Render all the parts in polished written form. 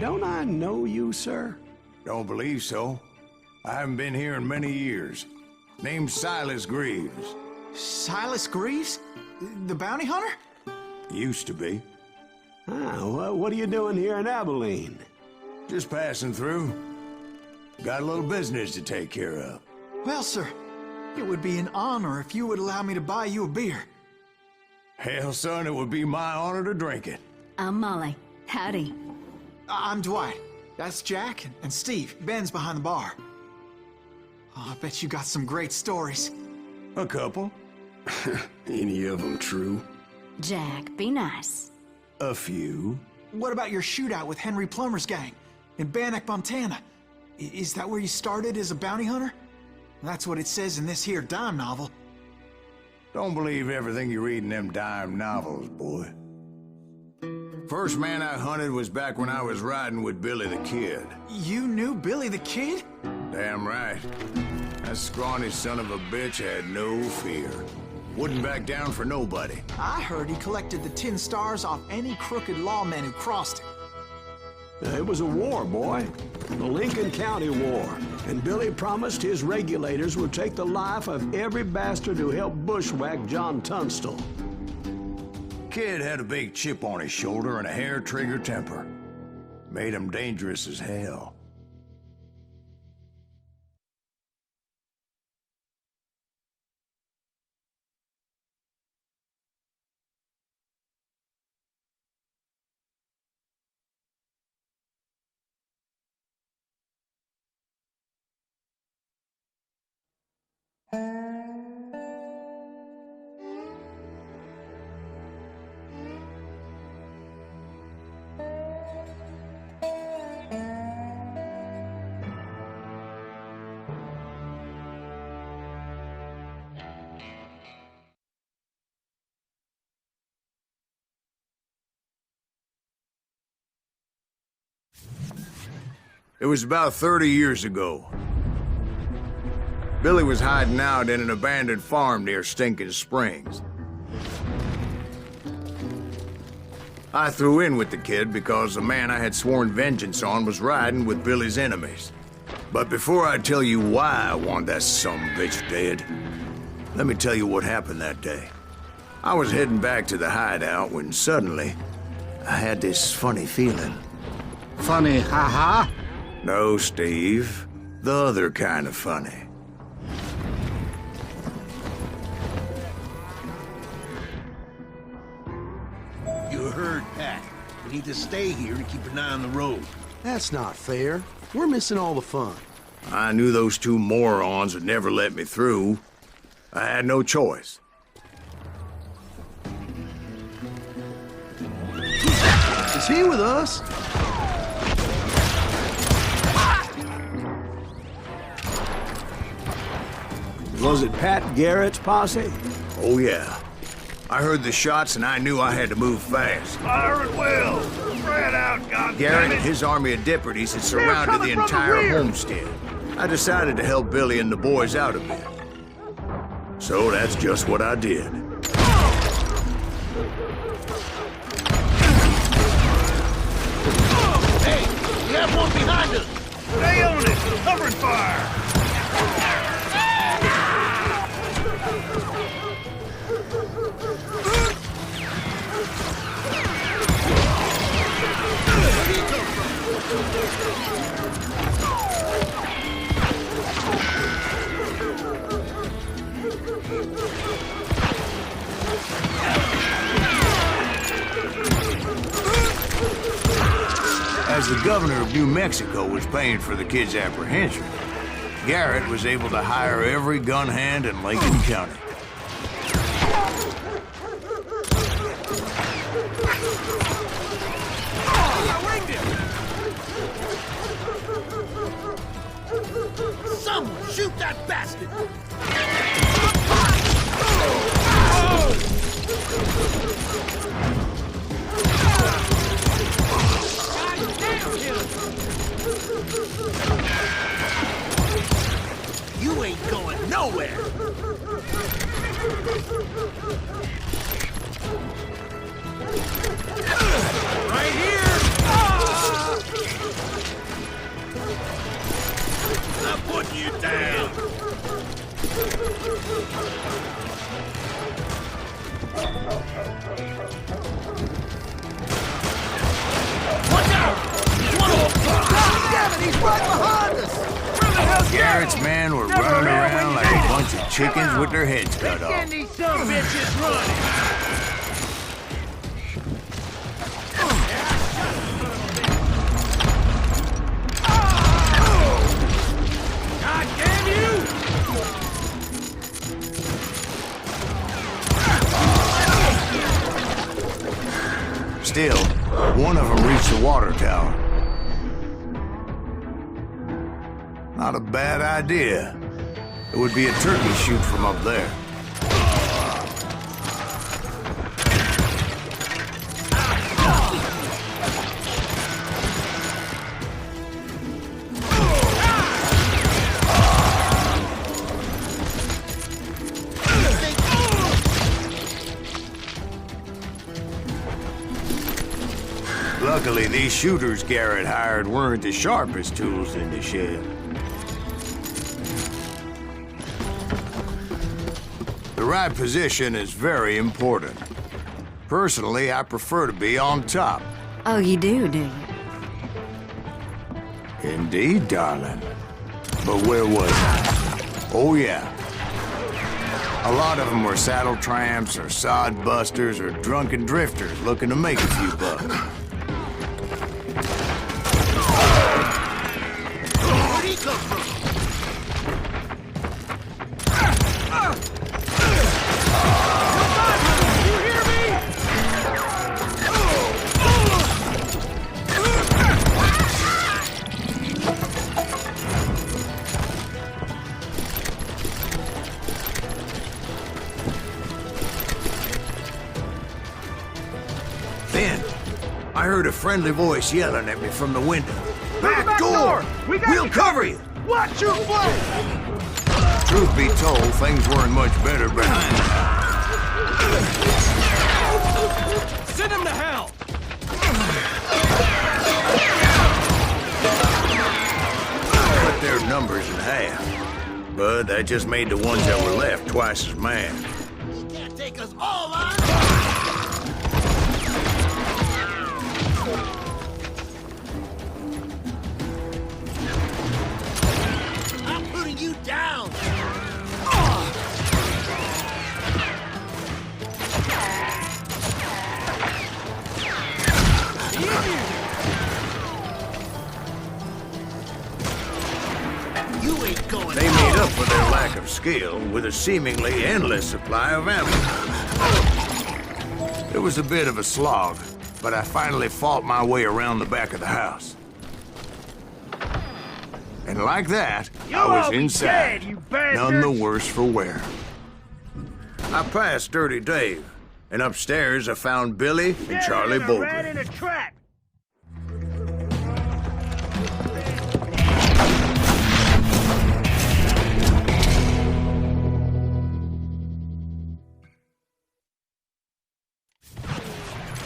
don't I know you, sir? Don't believe so. I haven't been here in many years. Name's Silas Greaves. Silas Greaves? The bounty hunter? Used to be. Ah, what are you doing here in Abilene? Just passing through. Got a little business to take care of. Well, sir, it would be an honor if you would allow me to buy you a beer. Hell, son, it would be my honor to drink it. I'm Molly. Howdy. I'm Dwight. That's Jack and Steve. Ben's behind the bar. Oh, I bet you got some great stories. A couple. Any of them true? Jack, be nice. A few. What about your shootout with Henry Plummer's gang in Bannock, Montana? Is that where you started as a bounty hunter? That's what it says in this here dime novel. Don't believe everything you read in them dime novels, boy. First man I hunted was back when I was riding with Billy the Kid. You knew Billy the Kid? Damn right. That scrawny son of a bitch had no fear. Wouldn't back down for nobody. I heard he collected the 10 stars off any crooked lawmen who crossed it. It was a war, boy. The Lincoln County War. And Billy promised his regulators would take the life of every bastard who helped bushwhack John Tunstall. Kid had a big chip on his shoulder and a hair-trigger temper. Made him dangerous as hell. It was about 30 years ago. Billy was hiding out in an abandoned farm near Stinking Springs. I threw in with the kid because the man I had sworn vengeance on was riding with Billy's enemies. But before I tell you why I want that sumbitch dead, let me tell you what happened that day. I was heading back to the hideout when suddenly I had this funny feeling. Funny, haha? No, Steve. The other kind of funny. You heard, Pat. We need to stay here and keep an eye on the road. That's not fair. We're missing all the fun. I knew those two morons would never let me through. I had no choice. Is he with us? Was it Pat Garrett's posse? Oh, yeah. I heard the shots and I knew I had to move fast. Fire at will! Spread out, goddammit! Garrett and his army of deputies had surrounded the entire homestead. I decided to help Billy and the boys out a bit. So that's just what I did. Hey, we have one behind us! Stay on it! Covering fire! As the governor of New Mexico was paying for the kid's apprehension, Garrett was able to hire every gun hand in Lincoln County. Someone shoot that bastard! You ain't going nowhere! Right here! Garrett's men were running around like a bunch of chickens with their heads cut off. These some bitches running. God damn you! Still, one of them reached the water tower. Not a bad idea. It would be a turkey shoot from up there. Luckily, these shooters Garrett hired weren't the sharpest tools in the shed. The right position is very important. Personally, I prefer to be on top. Oh, you do you? Indeed, darling. But where was I? Oh, yeah. A lot of them were saddle tramps or sod busters or drunken drifters looking to make a few bucks. Where'd he come from? Then, I heard a friendly voice yelling at me from the window. Back door! We'll cover you! Watch your flank! Truth be told, things weren't much better behind me. Send him to hell! Cut their numbers in half. But that just made the ones that were left twice as mad. You can't take us all on! I'm putting you down! You ain't going They made up for their lack of skill with a seemingly endless supply of ammo. It was a bit of a slog, but I finally fought my way around the back of the house. And like that, I was inside, none the worse for wear. I passed Dirty Dave, and upstairs I found Billy and Charlie Rat Bolton. in a trap!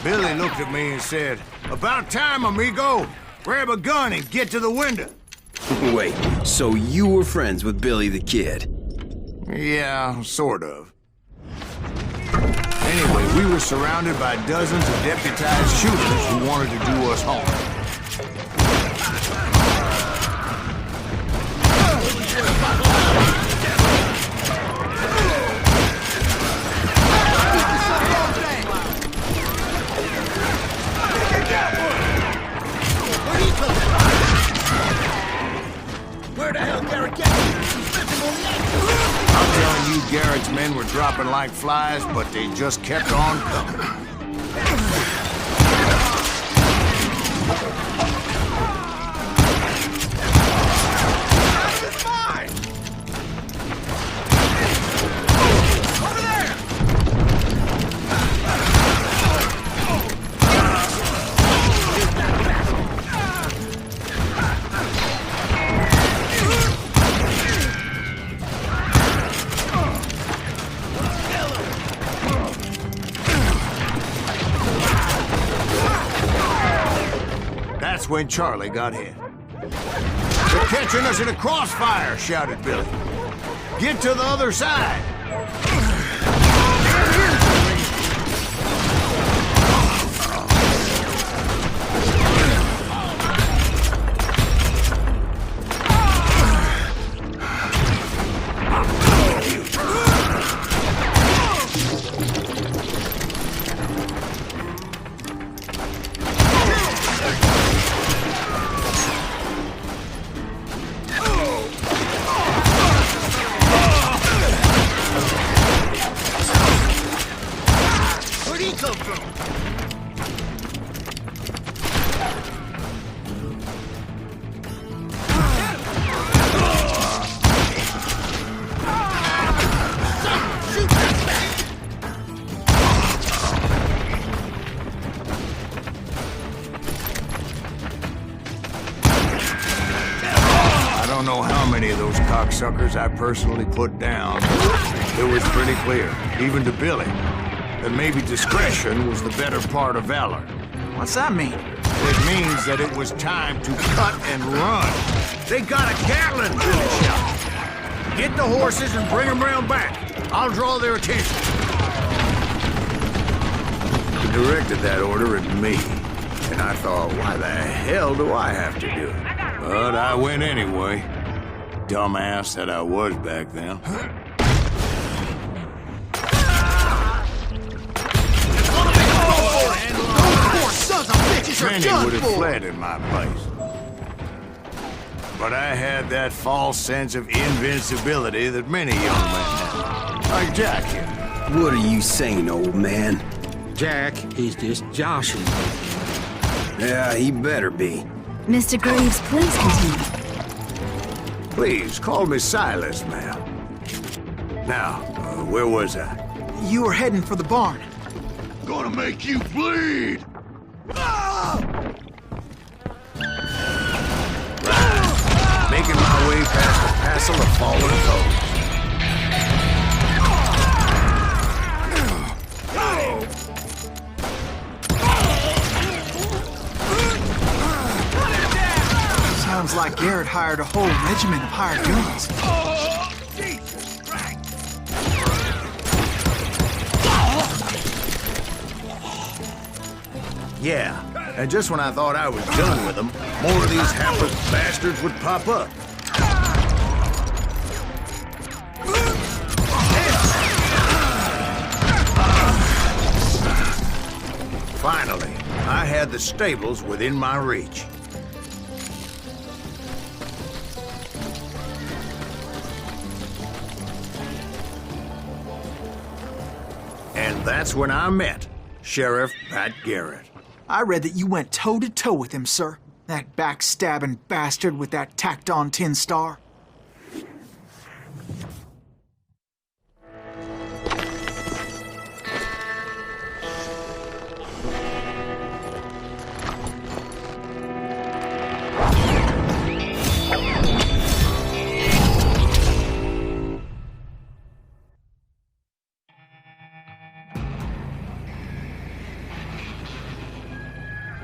Billy looked at me and said, "About time, amigo! Grab a gun and get to the window." Wait, so you were friends with Billy the Kid? Yeah, sort of. Anyway, we were surrounded by dozens of deputized shooters who wanted to do us harm. Where the hell Garrett get I'm telling you, Garrett's men were dropping like flies, but they just kept on coming. That's when Charlie got hit. "They're catching us in a crossfire!" shouted Billy. Get to the other side! Where'd he come from? I don't know how many of those cocksuckers I personally put down. It was pretty clear, even to Billy, that maybe discretion was the better part of valor. What's that mean? It means that it was time to cut and run. They got a Gatling, Billy shouted. Get the horses and bring them round back. I'll draw their attention. He directed that order at me, and I thought, why the hell do I have to do it? But I went anyway. Dumbass that I was back then. Many would have fled in my place. But I had that false sense of invincibility that many young men have. Like Jack here. What are you saying, old man? Jack is just joshing. Yeah, he better be. Mr. Greaves, please continue. Please, call me Silas, ma'am. Now, where was I? You were heading for the barn. Gonna make you bleed! Making my way past the passel of fallen foes. Sounds like Garrett hired a whole regiment of hired guns. Yeah, and just when I thought I was done with them, more of these hapless bastards would pop up. Finally, I had the stables within my reach. And that's when I met Sheriff Pat Garrett. I read that you went toe-to-toe with him, sir. That backstabbing bastard with that tacked-on tin star.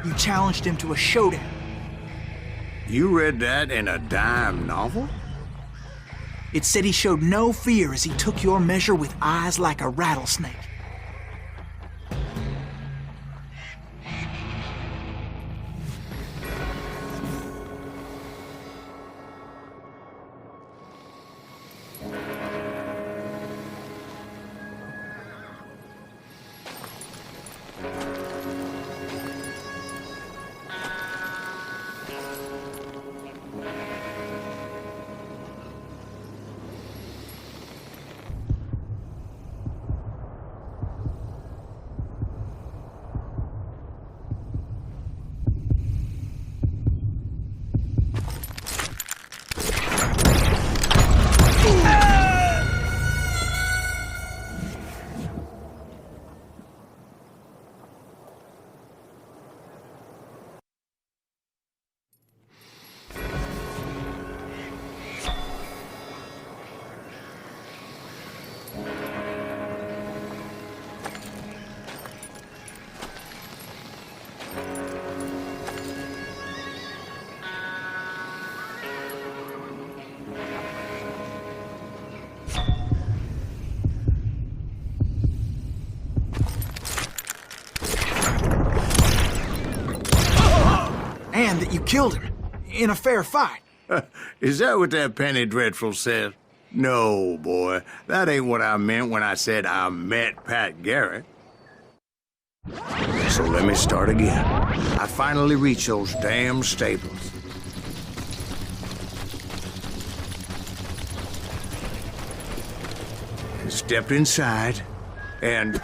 You challenged him to a showdown. You read that in a dime novel? It said he showed no fear as he took your measure with eyes like a rattlesnake. killed him. In a fair fight. Is that what that Penny Dreadful said? No, boy. That ain't what I meant when I said I met Pat Garrett. So let me start again. I finally reached those damn stables. And stepped inside, and...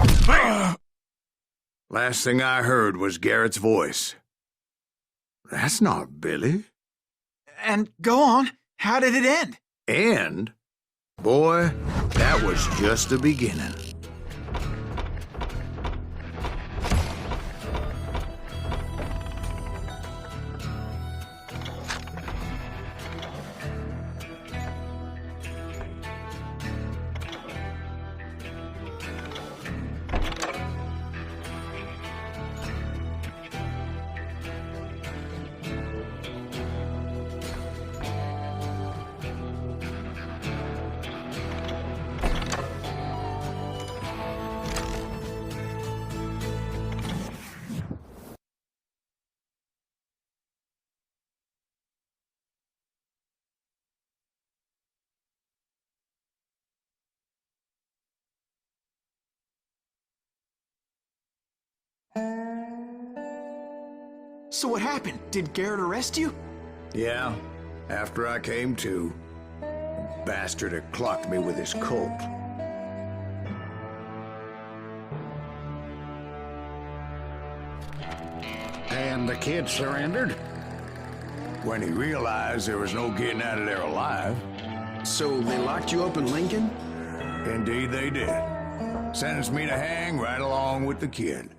Last thing I heard was Garrett's voice. That's not Billy. And go on. How did it end? And, boy, that was just the beginning. So what happened? Did Garrett arrest you? Yeah, after I came to, the bastard had clocked me with his Colt. And the kid surrendered? When he realized there was no getting out of there alive. So they locked you up in Lincoln? Indeed they did. Sentenced me to hang right along with the kid.